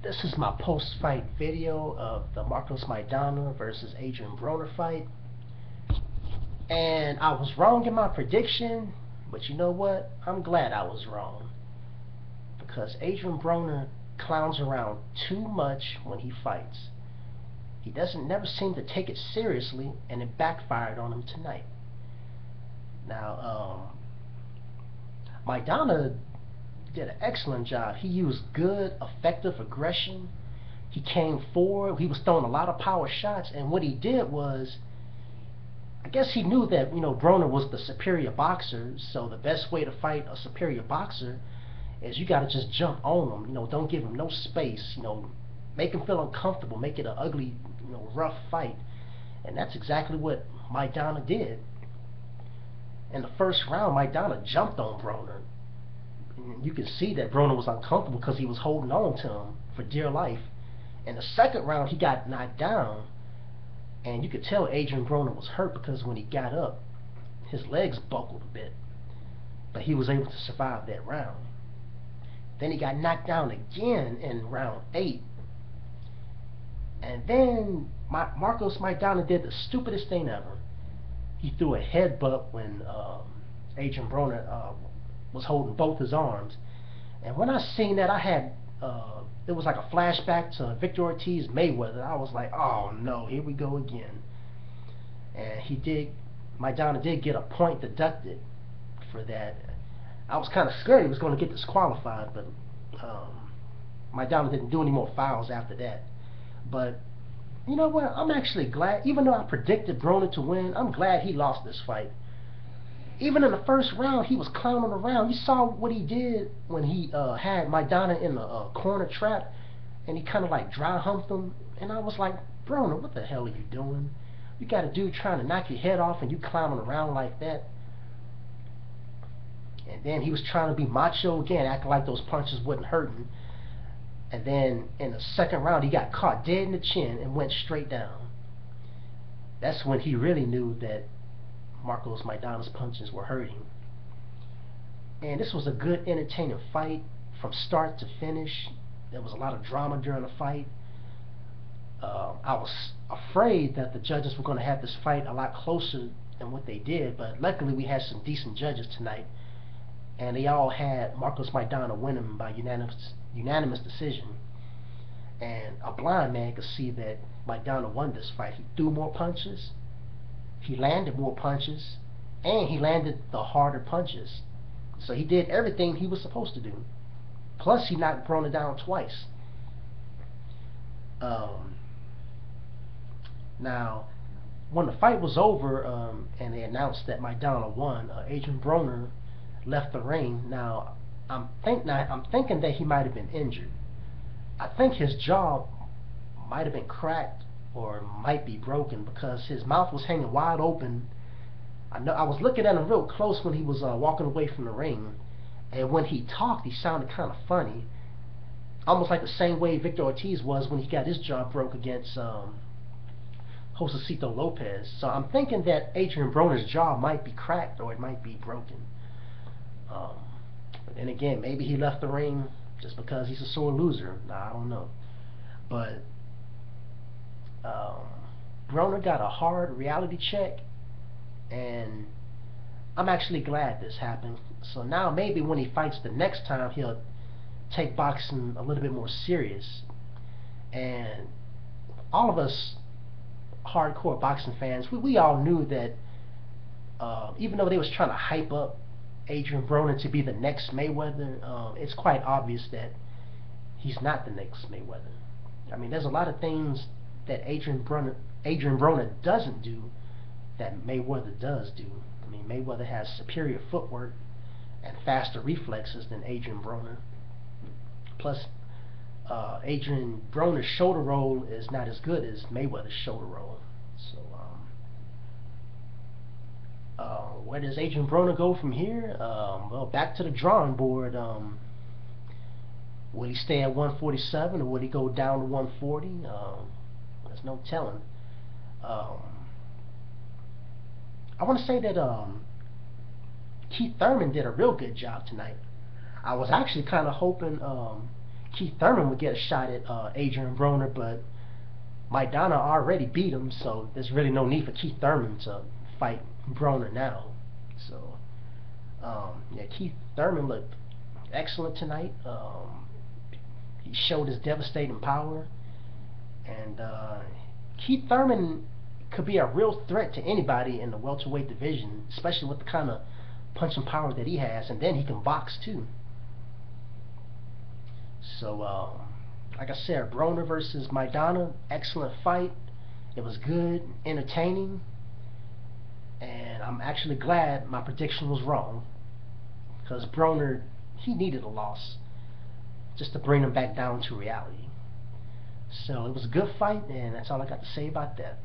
This is my post-fight video of the Maidana versus Adrian Broner fight. And I was wrong in my prediction, but you know what? I'm glad I was wrong. Because Adrian Broner clowns around too much when he fights. He doesn't never seem to take it seriously, and it backfired on him tonight. Now, Maidana did an excellent job. He used good, effective aggression. He came forward. He was throwing a lot of power shots, and what he did was, I guess he knew that Broner was the superior boxer. So the best way to fight a superior boxer is you got to just jump on him. Don't give him no space. Make him feel uncomfortable. Make it an ugly, rough fight, and that's exactly what Maidana did. In the first round, Maidana jumped on Broner. You can see that Broner was uncomfortable because he was holding on to him for dear life. In the second round, he got knocked down, and you could tell Adrian Broner was hurt because when he got up, his legs buckled a bit, but he was able to survive that round. Then he got knocked down again in round 8, and then Maidana did the stupidest thing ever. He threw a headbutt when Adrian Broner was holding both his arms, and when I seen that, I had it was like a flashback to Victor Ortiz Mayweather. I was like, oh no, here we go again. And Maidana did get a point deducted for that. I was kind of scared he was going to get disqualified, but Maidana didn't do any more fouls after that. But you know what? I'm actually glad, even though I predicted Broner to win, I'm glad he lost this fight. Even in the first round, he was clowning around. You saw what he did when he had Maidana in the corner trap, and he kind of like dry humped him. And I was like, Broner, what the hell are you doing? You got a dude trying to knock your head off, and you clowning around like that. And then he was trying to be macho again, acting like those punches wasn't hurting. And then in the second round, he got caught dead in the chin and went straight down. That's when he really knew that Maidana's punches were hurting. And this was a good, entertaining fight from start to finish. There was a lot of drama during the fight. I was afraid that the judges were going to have this fight a lot closer than what they did, but luckily we had some decent judges tonight, and they all had Maidana winning by unanimous decision. And a blind man could see that Maidana won this fight. He threw more punches, he landed more punches, and he landed the harder punches. So he did everything he was supposed to do. Plus, he knocked Broner down twice. Now, when the fight was over and they announced that Maidana won, Adrian Broner left the ring. Now, I'm thinking that he might have been injured. I think his jaw might have been cracked or might be broken because his mouth was hanging wide open. I was looking at him real close when he was walking away from the ring, and when he talked, he sounded kind of funny, almost like the same way Victor Ortiz was when he got his jaw broke against Josecito Lopez. So I'm thinking that Adrian Broner's jaw might be cracked or it might be broken. But then again, maybe he left the ring just because he's a sore loser. I don't know. But Broner got a hard reality check, and I'm actually glad this happened. So now maybe when he fights the next time, he'll take boxing a little bit more serious. And all of us hardcore boxing fans, we all knew that even though they was trying to hype up Adrian Broner to be the next Mayweather, it's quite obvious that he's not the next Mayweather. I mean, there's a lot of things that Adrian Broner doesn't do that Mayweather does do. I mean, Mayweather has superior footwork and faster reflexes than Adrian Broner. Plus, Adrian Broner's shoulder roll is not as good as Mayweather's shoulder roll. So, where does Adrian Broner go from here? Well, back to the drawing board. Will he stay at 147 or will he go down to 140? There's no telling. I want to say that Thurman did a real good job tonight. I was actually kind of hoping, Keith Thurman would get a shot at Adrian Broner, but Maidana already beat him, so there's really no need for Keith Thurman to fight Broner now. So, yeah, Keith Thurman looked excellent tonight. He showed his devastating power, and Keith Thurman could be a real threat to anybody in the welterweight division, especially with the kind of punching power that he has, and then he can box too. So, like I said, Broner versus Maidana, excellent fight. It was good, entertaining, and I'm actually glad my prediction was wrong, because Broner, he needed a loss just to bring him back down to reality. So it was a good fight, and that's all I got to say about that.